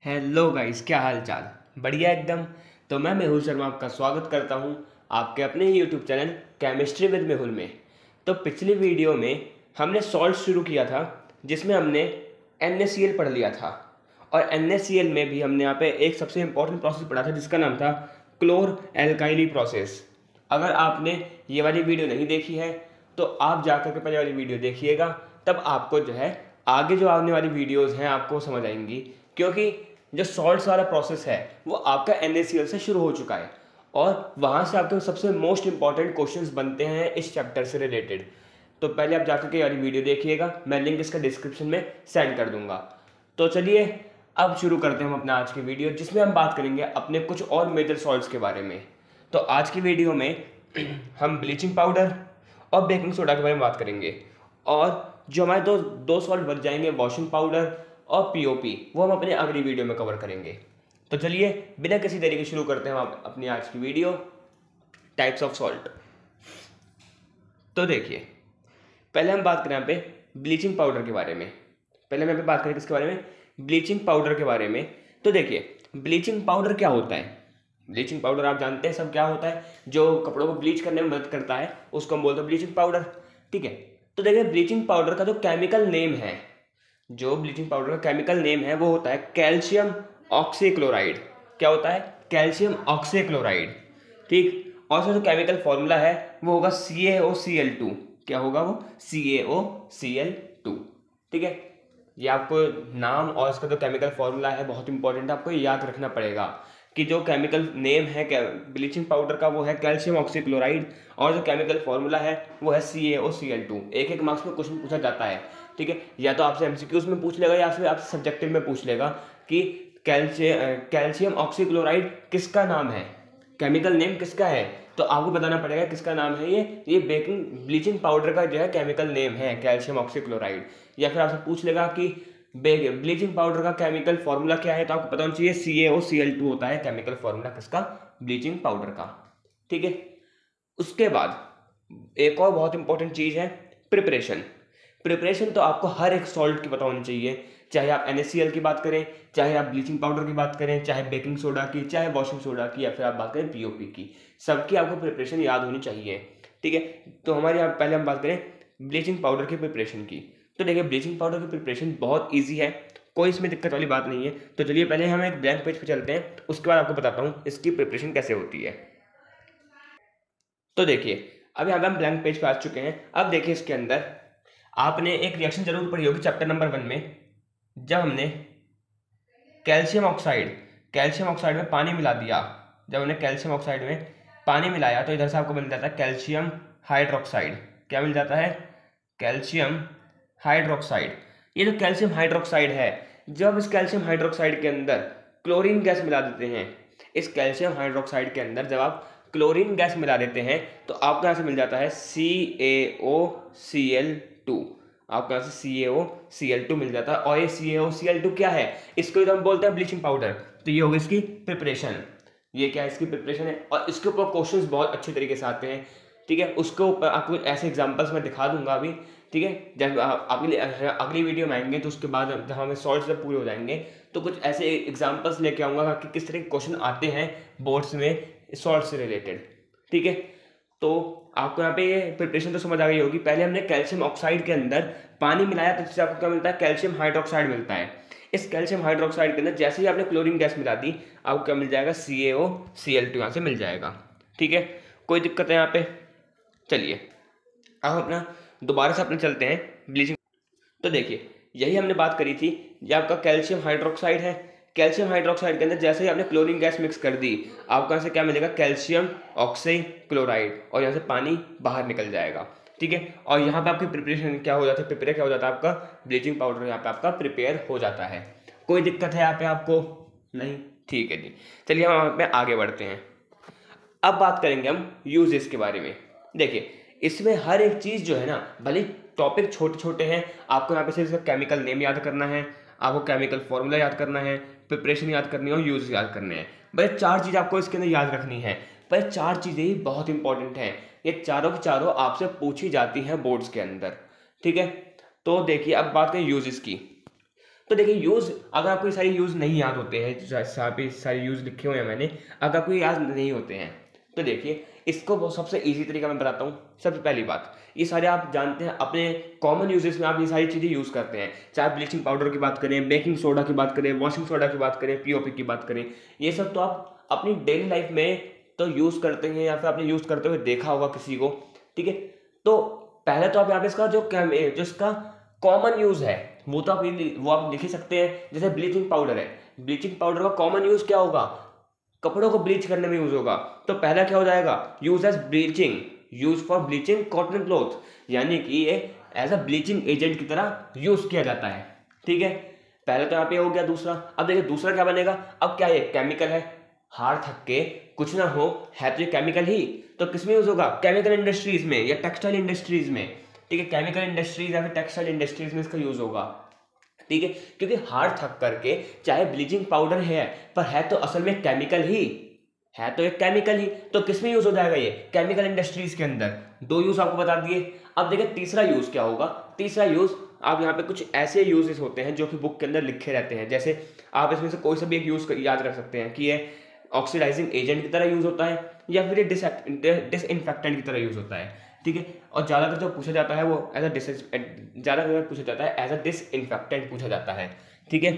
Hello guys, क्या हाल चाल। बढ़िया एकदम। तो मैं मेहुल शर्मा आपका स्वागत करता हूं आपके अपने ही YouTube channel chemistry with Mehul में। तो पिछली वीडियो में हमने सॉल्ट शुरू किया था जिसमें हमने NaCl पढ़ लिया था। और NaCl में भी हमने यहाँ पे एक सबसे इम्पोर्टेंट प्रोसेस पढ़ा था जिसका नाम था क्लोर एल्काइली प्रोसेस। अगर आपने ये वाली वीडियो नहीं देखी है तो आप जाकर के पहले वाली वीडियो देखिएगा, तब आपको जो है आगे जो आने वाली वीडियोस हैं आपको समझ आएंगी। क्योंकि जो सॉल्ट्स वाला प्रोसेस है वो आपका NaCl से शुरू हो चुका है और वहाँ से आपके सबसे मोस्ट इंपॉर्टेंट क्वेश्चंस बनते हैं इस चैप्टर से रिलेटेड। तो पहले आप जाकर के वाली वीडियो देखिएगा, मैं लिंक इसका डिस्क्रिप्शन में सेंड कर दूंगा। तो चलिए अब शुरू करते हैं हम अपना आज की वीडियो, जिसमें हम बात करेंगे अपने कुछ और मेजर सॉल्ट्स के बारे में। तो आज की वीडियो में हम ब्लीचिंग पाउडर और बेकिंग सोडा के बारे में बात करेंगे, और जो हमारे दो सॉल्ट बच जाएंगे वॉशिंग पाउडर और POP, वो हम अपने अगली वीडियो में कवर करेंगे। तो चलिए बिना किसी देरी के शुरू करते हैं हम अपनी आज की वीडियो, टाइप्स ऑफ सॉल्ट। तो देखिए पहले हम बात करें यहाँ पे ब्लीचिंग पाउडर के बारे में। पहले हम यहाँ पे बात करें किसके बारे में, ब्लीचिंग पाउडर के बारे में। तो देखिए ब्लीचिंग पाउडर क्या होता है। ब्लीचिंग पाउडर आप जानते हैं सब क्या होता है, जो कपड़ों को ब्लीच करने में मदद करता है उसको हम बोलते हैं ब्लीचिंग पाउडर। ठीक है, तो देखिए ब्लीचिंग पाउडर का जो केमिकल नेम है, जो ब्लीचिंग पाउडर का केमिकल नेम है वो होता है कैल्शियम ऑक्सीक्लोराइड। क्या होता है, कैल्शियम ऑक्सीक्लोराइड। ठीक, और उसका जो केमिकल फॉर्मूला है वो होगा CaOCl2। क्या होगा वो, CaOCl2। ठीक है, ये आपको नाम और इसका जो केमिकल फॉर्मूला है बहुत इंपॉर्टेंट है, आपको याद रखना पड़ेगा कि जो केमिकल नेम है ब्लीचिंग पाउडर का वो है कैल्शियम ऑक्सीक्लोराइड, और जो केमिकल फॉर्मूला है वो है CaOCl2। एक मार्क्स में क्वेश्चन पूछा जाता है। ठीक है, या तो आपसे MCQs में पूछ लेगा या फिर आपसे सब्जेक्टिव में पूछ लेगा कि कैल्शियम ऑक्सीक्लोराइड किसका नाम है, केमिकल नेम किसका है। तो आपको बताना पड़ेगा किसका नाम है ये ब्लीचिंग पाउडर का जो है केमिकल नेम है कैल्शियम ऑक्सीक्लोराइड। या फिर आपसे पूछ लेगा कि ब्लीचिंग पाउडर का केमिकल फॉर्मूला क्या है, तो आपको पता होना चाहिए CaOCl2 होता है केमिकल फॉर्मूला किसका, ब्लीचिंग पाउडर का। ठीक है, उसके बाद एक और बहुत इंपॉर्टेंट चीज़ है प्रिपरेशन। प्रिपरेशन तो आपको हर एक सॉल्ट की पता होनी चाहिए, चाहे आप NaCl की बात करें, चाहे आप ब्लीचिंग पाउडर की बात करें, चाहे बेकिंग सोडा की, चाहे वॉशिंग सोडा की, या फिर आप बात करें POP की, सबकी आपको प्रिपरेशन याद होनी चाहिए। ठीक है, तो हमारे यहाँ पहले हम बात करें ब्लीचिंग पाउडर की प्रिपरेशन की। तो देखिए ब्लीचिंग पाउडर की प्रिपरेशन बहुत ईजी है, कोई इसमें दिक्कत वाली बात नहीं है। तो चलिए पहले हम एक ब्लैंक पेज पे चलते हैं, उसके बाद आपको बताता हूँ इसकी प्रिपरेशन कैसे होती है। तो देखिए अब यहाँ पे हम ब्लैंक पेज पे आ चुके हैं। अब देखिए इसके अंदर आपने एक रिएक्शन जरूर पढ़ी होगी चैप्टर नंबर 1 में, जब हमने कैल्शियम ऑक्साइड में पानी मिला दिया। जब हमने कैल्शियम ऑक्साइड में पानी मिलाया तो इधर से आपको मिल जाता है कैल्शियम हाइड्रोक्साइड। क्या मिल जाता है, कैल्शियम हाइड्रोक्साइड। ये जो कैल्शियम हाइड्रोक्साइड है, जब इस कैल्शियम हाइड्रोक्साइड के अंदर क्लोरीन गैस मिला देते हैं, इस कैल्शियम हाइड्रोक्साइड के अंदर जब आप क्लोरीन गैस मिला देते हैं तो आपको यहाँ से मिल जाता है CaOCl2। आपको यहाँ से CaOCl2 मिल जाता है। और ये CaOCl2 क्या है, इसको तो हम बोलते हैं ब्लीचिंग पाउडर। तो ये होगी इसकी प्रिपरेशन। ये क्या है, इसकी प्रिपरेशन है, और इसके ऊपर क्वेश्चंस बहुत अच्छे तरीके से आते हैं। ठीक है, उसके ऊपर आपको ऐसे एग्जांपल्स मैं दिखा दूंगा अभी। ठीक है, जब अगली वीडियो में आएंगे तो उसके बाद जब हमें सॉल्ट्स जब पूरे हो जाएंगे तो कुछ ऐसे एग्जांपल्स लेके आऊँगा कि किस तरह के क्वेश्चन आते हैं बोर्ड्स में सॉल्ट से रिलेटेड। ठीक है, तो आपको यहाँ पे ये प्रिपरेशन तो समझ आ गई होगी। पहले हमने कैल्शियम ऑक्साइड के अंदर पानी मिलाया तो इससे आपको क्या मिलता है, कैल्शियम हाइड्रोक्साइड मिलता है। इस कैल्शियम हाइड्रोक्साइड के अंदर जैसे ही आपने क्लोरीन गैस मिला दी आपको क्या मिल जाएगा, CaOCl2 यहाँ से मिल जाएगा। ठीक है, कोई दिक्कत है यहाँ पे। चलिए अब अपना दोबारा से अपने चलते हैं ब्लीचिंग। तो देखिए यही हमने बात करी थी, ये आपका कैल्शियम हाइड्रोक्साइड है। कैल्शियम हाइड्रोक्साइड के अंदर जैसे ही आपने क्लोरीन गैस मिक्स कर दी आपको यहाँ से क्या मिलेगा, कैल्शियम ऑक्सीक्लोराइड, और यहाँ से पानी बाहर निकल जाएगा। ठीक है, और यहाँ पे आपकी प्रिपरेशन क्या हो जाता है, प्रिपेयर क्या हो जाता है, आपका ब्लीचिंग पाउडर यहाँ पे आपका प्रिपेयर हो जाता है। कोई दिक्कत है यहाँ पे आपको नहीं, ठीक है जी। चलिए हम यहाँ पे आगे बढ़ते हैं। अब बात करेंगे हम यूजेस के बारे में। देखिए इसमें हर एक चीज़ जो है ना, भले टॉपिक छोटे छोटे हैं, आपको यहाँ पे सिर्फ इसका केमिकल नेम याद करना है, आपको केमिकल फॉर्मूला याद करना है, प्रिपरेशन याद करनी है और यूज याद करने हैं। बस 4 चीज़ आपको इसके अंदर याद रखनी है। पर 4 चीज़ें ही बहुत इंपॉर्टेंट हैं, ये चारों की चारों आपसे पूछी जाती हैं बोर्ड्स के अंदर। ठीक है, तो देखिए अब बात करें यूजेस की। तो देखिए यूज़, अगर आपको ये सारे यूज़ नहीं याद होते हैं, सारे यूज़ लिखे हुए हैं मैंने, अगर आपको याद नहीं होते हैं तो देखिए इसको बहुत सबसे ईजी तरीका मैं बताता हूँ। सबसे पहली बात, ये सारे आप जानते हैं अपने कॉमन यूजेस में आप ये सारी चीज़ें यूज़ करते हैं, चाहे ब्लीचिंग पाउडर की बात करें, बेकिंग सोडा की बात करें, वॉशिंग सोडा की बात करें, पीओपी की बात करें, ये सब तो आप अपनी डेली लाइफ में तो यूज़ करते हैं या फिर आपने यूज़ करते हुए देखा होगा किसी को, ठीक है। तो पहले तो आप यहाँ पे इसका जो इसका कॉमन यूज़ है वो तो आप लिख ही सकते हैं। जैसे ब्लीचिंग पाउडर है, ब्लीचिंग पाउडर का कॉमन यूज़ क्या होगा, कपड़ों को ब्लीच करने में यूज होगा। तो पहला क्या हो जाएगा, use as bleaching, use for bleaching cotton cloth, यानी कि ये एज अ ब्लीचिंग एजेंट की तरह यूज किया जाता है, ठीक है। पहले तो यहाँ पे हो गया दूसरा। अब देखिए दूसरा क्या बनेगा, अब क्या ये केमिकल है, हार थक के कुछ ना हो, है तो ये केमिकल ही, तो किस में यूज होगा, केमिकल इंडस्ट्रीज में या टेक्सटाइल इंडस्ट्रीज में, ठीक है। केमिकल इंडस्ट्रीज या फिर टेक्सटाइल इंडस्ट्रीज में इसका यूज होगा, ठीक है। क्योंकि हार थक करके चाहे ब्लीचिंग पाउडर है पर है तो असल में केमिकल ही है, तो एक केमिकल ही, तो किसमें यूज हो जाएगा, ये केमिकल इंडस्ट्रीज के अंदर। दो यूज आपको बता दिए। अब देखिए तीसरा यूज क्या होगा। तीसरा यूज, आप यहाँ पे कुछ ऐसे यूजेस होते हैं जो कि बुक के अंदर लिखे रहते हैं, जैसे आप इसमें से कोई सा भी एक यूज याद रख सकते हैं कि ये ऑक्सीडाइजिंग एजेंट की तरह यूज होता है या फिर ये डिसइंफेक्टेंट की तरह यूज होता है, ठीक है। और ज़्यादातर जो पूछा जाता है वो ज़्यादातर पूछा जाता है एज अ डिसइंफेक्टेंट पूछा जाता है, ठीक है।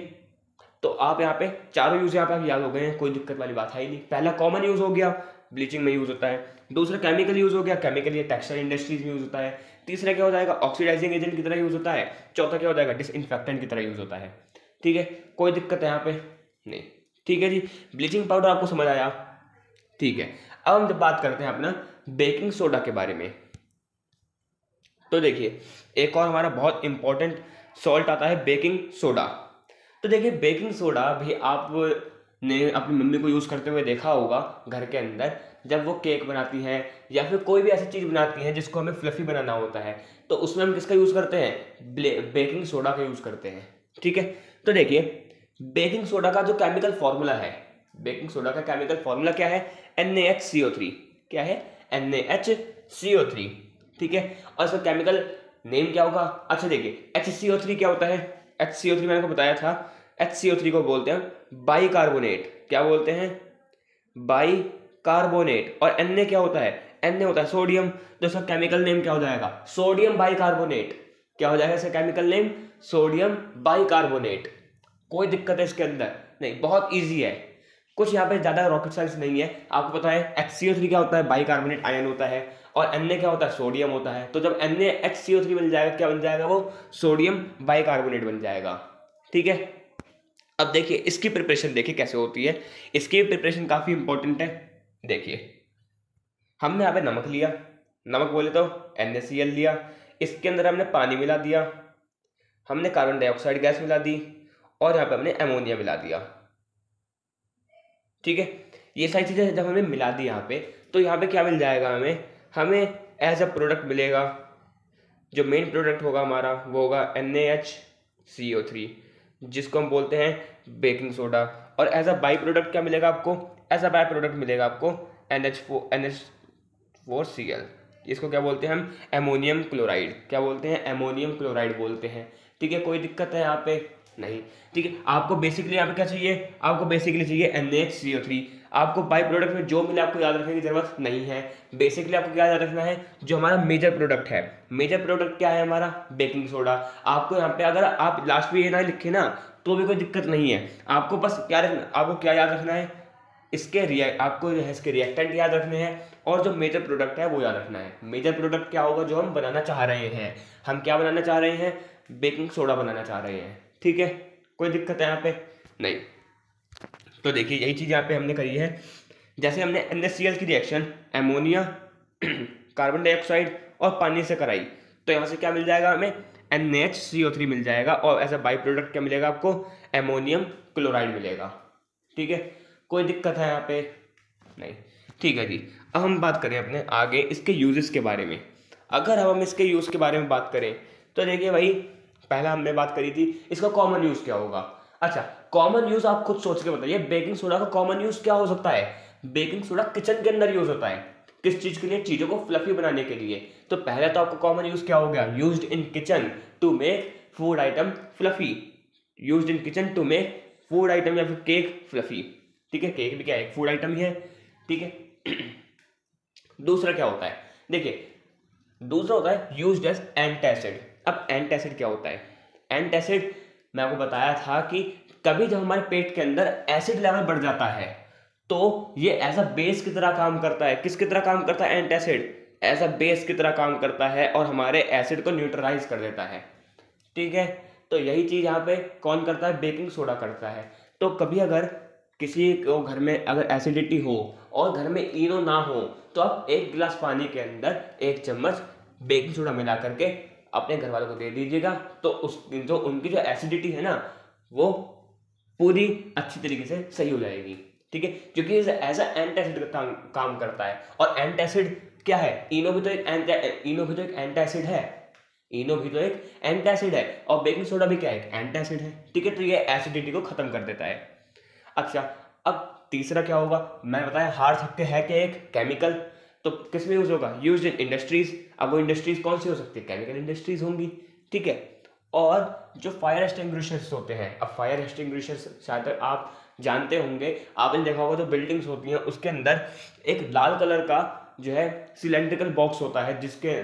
तो आप यहाँ पे चारों यूज यहाँ पे याद हो गए हैं, कोई दिक्कत वाली बात है ही नहीं। पहला कॉमन यूज हो गया, ब्लीचिंग में यूज होता है। दूसरा केमिकल यूज हो गया, केमिकल ये टेक्सटाइल इंडस्ट्रीज में यूज होता है। तीसरा क्या हो जाएगा, ऑक्सीडाइजिंग एजेंट की तरह यूज होता है। चौथा क्या हो जाएगा, डिसइंफेक्टेंट की तरह यूज होता है, ठीक है। कोई दिक्कत है यहाँ पे नहीं, ठीक है जी। ब्लीचिंग पाउडर आपको समझ आया, ठीक है। अब हम जब बात करते हैं अपना बेकिंग सोडा के बारे में, तो देखिए एक और हमारा बहुत इंपॉर्टेंट सॉल्ट आता है बेकिंग सोडा। तो देखिए बेकिंग सोडा भी आपने अपनी मम्मी को यूज़ करते हुए देखा होगा घर के अंदर, जब वो केक बनाती हैं या फिर कोई भी ऐसी चीज़ बनाती हैं जिसको हमें फ्लफी बनाना होता है, तो उसमें हम किसका यूज़ करते हैं, बेकिंग सोडा का यूज़ करते हैं, ठीक है। तो देखिए बेकिंग सोडा का जो केमिकल फॉर्मूला है, बेकिंग सोडा का केमिकल फॉर्मूला क्या है, NaHCO3, क्या है, NaHCO3, ठीक है। और इसका केमिकल नेम क्या होगा, अच्छा देखिए HCO3 क्या होता है, HCO3 मैंने आपको बताया था, HCO3 को बोलते हैं बाई कार्बोनेट, क्या बोलते हैं, बाई कार्बोनेट। और Na क्या होता है, Na होता है सोडियम, तो इसका केमिकल नेम क्या हो जाएगा, सोडियम बाई कार्बोनेट। क्या हो जाएगा इसका chemical name, sodium by carbonate. कोई दिक्कत है इसके अंदर नहीं, बहुत ईजी है, कुछ यहाँ पे ज्यादा रॉकेट साइंस नहीं है। आपको पता है HCO3 क्या होता है, बाई कार्बोनेट आयन होता है, और Na क्या होता है, सोडियम होता है। तो जब NaHCO3 बन जाएगा, क्या बन जाएगा, वो सोडियम बाई कार्बोनेट बन जाएगा, ठीक है। अब देखिए इसकी प्रिपरेशन देखिए कैसे होती है, इसकी प्रिपरेशन काफी इंपॉर्टेंट है। देखिए हमने यहाँ पे नमक लिया, नमक बोले तो NaCl लिया, इसके अंदर हमने पानी मिला दिया, हमने कार्बन डाइऑक्साइड गैस मिला दी, और यहाँ पे हमने अमोनिया मिला दिया, ठीक है। ये सारी चीजें जब हमने मिला दी यहाँ पे, तो यहाँ पे क्या मिल जाएगा, हमें एज अ प्रोडक्ट मिलेगा। जो मेन प्रोडक्ट होगा हमारा वो होगा NaHCO3, जिसको हम बोलते हैं बेकिंग सोडा। और एज अ बाई प्रोडक्ट क्या मिलेगा आपको, एज अ बाई प्रोडक्ट मिलेगा आपको NH4Cl, इसको क्या बोलते हैं हम, एमोनियम क्लोराइड, क्या बोलते हैं, एमोनियम क्लोराइड बोलते हैं, ठीक है। कोई दिक्कत है यहाँ पे नहीं, ठीक है। आपको बेसिकली यहाँ पे क्या चाहिए, आपको बेसिकली चाहिए NaHCO3। आपको बाई प्रोडक्ट में जो मिले आपको याद रखने की जरूरत नहीं है, बेसिकली आपको क्या याद रखना है, जो हमारा मेजर प्रोडक्ट है। मेजर प्रोडक्ट क्या है हमारा, बेकिंग सोडा। आपको यहाँ पे अगर आप लास्ट में ये ना लिखे ना तो भी कोई दिक्कत नहीं है, आपको बस क्या रखना, आपको क्या याद रखना है, आपको जो है इसके रिएक्टेंट याद रखने हैं, और जो मेजर प्रोडक्ट है वो याद रखना है। मेजर प्रोडक्ट क्या होगा, जो हम बनाना चाह रहे हैं, हम क्या बनाना चाह रहे हैं, बेकिंग सोडा बनाना चाह रहे हैं, ठीक है। कोई दिक्कत है यहाँ पे नहीं। तो देखिए यही चीज यहाँ पे हमने करी है, जैसे हमने NaCl की रिएक्शन अमोनिया, कार्बन डाइऑक्साइड और पानी से कराई, तो यहाँ से क्या मिल जाएगा हमें, NaHCO3 मिल जाएगा, और एज अ बाई प्रोडक्ट क्या मिलेगा आपको, एमोनियम क्लोराइड मिलेगा, ठीक है। कोई दिक्कत है यहाँ पे नहीं, ठीक है जी। अब हम बात करें अपने आगे इसके यूजेस के बारे में। अगर हम इसके यूज के बारे में बात करें तो देखिए भाई, पहला हमने बात करी थी इसका कॉमन यूज क्या होगा। अच्छा कॉमन यूज आप खुद सोच के बताइए, बेकिंग सोडा का कॉमन यूज क्या हो सकता है। बेकिंग सोडा किचन के अंदर यूज होता है, किस चीज के लिए, चीजों को फ्लफी बनाने के लिए। तो पहले तो आपको कॉमन यूज क्या हो गया, used in kitchen to make food item fluffy, used in kitchen to make food item या फिर केक फ्लफी। ठीक है, केक भी क्या है, फूड आइटम ही है। ठीक है। दूसरा क्या होता है, देखिए दूसरा होता है यूज्ड एज एंटासिड। अब एंटासिड क्या होता है, एंटासिड मैं आपको बताया था कि कभी जब हमारे पेट के अंदर एसिड लेवल बढ़ जाता है तो ये एज अ बेस की तरह काम करता है। किसकी तरह काम करता है, एंटासिड एज अ बेस की तरह काम करता है और हमारे एसिड को न्यूट्रलाइज कर देता है। ठीक है, तो यही चीज यहाँ पे कौन करता है, बेकिंग सोडा करता है। तो कभी अगर किसी को घर में अगर एसिडिटी हो और घर में इनो ना हो तो आप 1 गिलास पानी के अंदर 1 चम्मच बेकिंग सोडा मिला करके अपने घर वालों को दे दीजिएगा, तो उनकी जो एसिडिटी है ना वो पूरी अच्छी तरीके से सही हो जाएगी। ठीक है, क्योंकि एज अ एंटासिड का काम करता है। और एंटासिड क्या है, इनो भी तो एक एंटासिड है, इनो भी तो एक एंटासिड है और बेकिंग सोडा भी क्या है, एक एंटासिड है। ठीक है, तो ये एसिडिटी को खत्म कर देता है। अच्छा, अब तीसरा क्या होगा, मैं बताया हार्ड सबके है कि एक केमिकल, तो किस में यूज होगा, यूज इन इंडस्ट्रीज। अब वो इंडस्ट्रीज कौन सी हो सकती है, केमिकल इंडस्ट्रीज होंगी। ठीक है, और जो फायर एक्सटिंग्विशर्स होते हैं, अब फायर एक्सटिंग्विशर्स शायद आप जानते होंगे, आपने देखा होगा जो बिल्डिंग्स होती हैं उसके अंदर एक लाल कलर का जो है सिलेंड्रिकल बॉक्स होता है जिसके,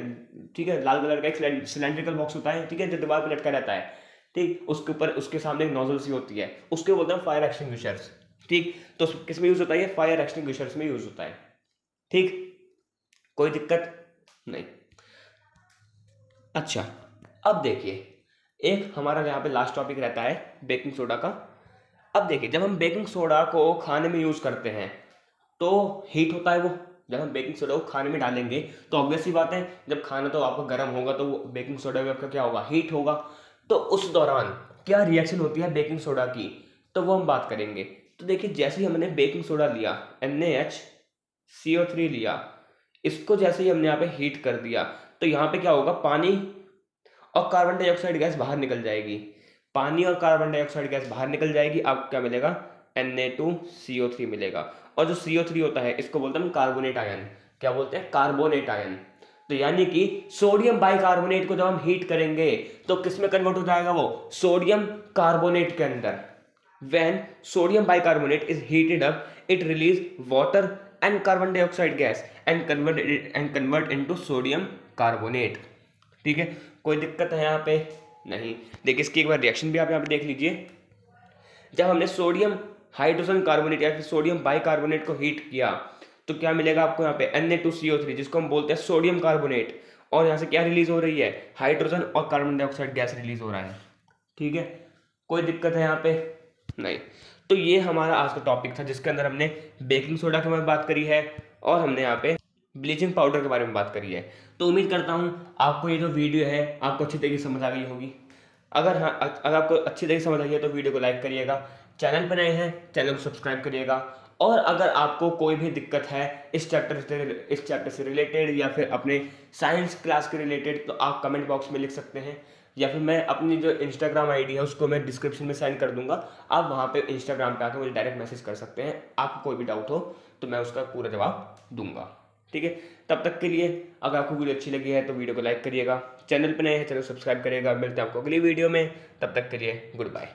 ठीक है, लाल कलर का एक सिलेंड्रिकल बॉक्स होता है, ठीक है, जो दीवार पर लटका रहता है। ठीक, उसके ऊपर उसके सामने एक नोजल सी होती है, उसके बोलते हैं फायर एक्सटिंग्विशर्स। ठीक, तो किस में यूज होता है, फायर एक्सटिंग्विशर्स में यूज होता है। ठीक, कोई दिक्कत नहीं। अच्छा, अब देखिए एक हमारा यहाँ पे लास्ट टॉपिक रहता है बेकिंग सोडा का। अब देखिए जब हम बेकिंग सोडा को खाने में यूज करते हैं तो हीट होता है वो, जब हम बेकिंग सोडा को खाने में डालेंगे तो ऑब्वियस सी बात है जब खाना तो आपका गर्म होगा तो वो बेकिंग सोडा भी आपका क्या होगा, हीट होगा। तो उस दौरान क्या रिएक्शन होती है बेकिंग सोडा की, तो वो हम बात करेंगे। तो देखिए जैसे ही हमने बेकिंग सोडा लिया, NaHCO3 लिया, इसको जैसे ही हमने यहाँ पे हीट कर दिया तो यहाँ पे क्या होगा, पानी और कार्बन डाइऑक्साइड गैस बाहर निकल जाएगी। पानी और कार्बन डाइऑक्साइड गैस बाहर निकल जाएगी, आपको क्या मिलेगा, Na2CO3 मिलेगा। और जो CO3 होता है इसको बोलते हैं कार्बोनेट आयन। क्या बोलते हैं, कार्बोनेट आयन। तो यानी कि सोडियम बाइकार्बोनेट को जब हम हीट करेंगे तो किस में कन्वर्ट हो जाएगा, वो सोडियम कार्बोनेट के अंदर। When sodium bicarbonate is heated up, it release water and carbon dioxide gas and convert into sodium carbonate। ठीक है, कोई दिक्कत है यहाँ पे नहीं। देखिए इसकी एक बार रिएक्शन भी आप यहाँ पे देख लीजिए। जब हमने सोडियम हाइड्रोजन कार्बोनेट या फिर सोडियम बाइकार्बोनेट को हीट किया तो क्या मिलेगा आपको यहाँ पे, Na2CO3 जिसको हम बोलते हैं सोडियम कार्बोनेट, और यहाँ से क्या रिलीज हो रही है, हाइड्रोजन और कार्बन डाइऑक्साइड गैस रिलीज हो रहा है। ठीक है, कोई दिक्कत है यहाँ पे नहीं। तो ये हमारा आज का टॉपिक था जिसके अंदर हमने बेकिंग सोडा के बारे में बात करी है और हमने यहाँ पे ब्लीचिंग पाउडर के बारे में बात करी है। तो उम्मीद करता हूँ आपको ये जो वीडियो है आपको अच्छी तरीके से समझ आ गई होगी। अगर आपको अच्छी तरीके से समझ आई है तो वीडियो को लाइक करिएगा, चैनल पर नए हैं चैनल को सब्सक्राइब करिएगा। और अगर आपको कोई भी दिक्कत है इस चैप्टर से रिलेटेड या फिर अपने साइंस क्लास के रिलेटेड तो आप कमेंट बॉक्स में लिख सकते हैं, या फिर मैं अपनी जो इंस्टाग्राम आईडी है उसको मैं डिस्क्रिप्शन में सेंड कर दूंगा। आप वहाँ पे इंस्टाग्राम पे आकर मुझे डायरेक्ट मैसेज कर सकते हैं, आपको कोई भी डाउट हो तो मैं उसका पूरा जवाब दूंगा। ठीक है, तब तक के लिए अगर आपको वीडियो अच्छी लगी है तो वीडियो को लाइक करिएगा, चैनल पर नए हैं चैनल सब्सक्राइब करिएगा। मिलते हैं आपको अगली वीडियो में, तब तक के लिए गुड बाय।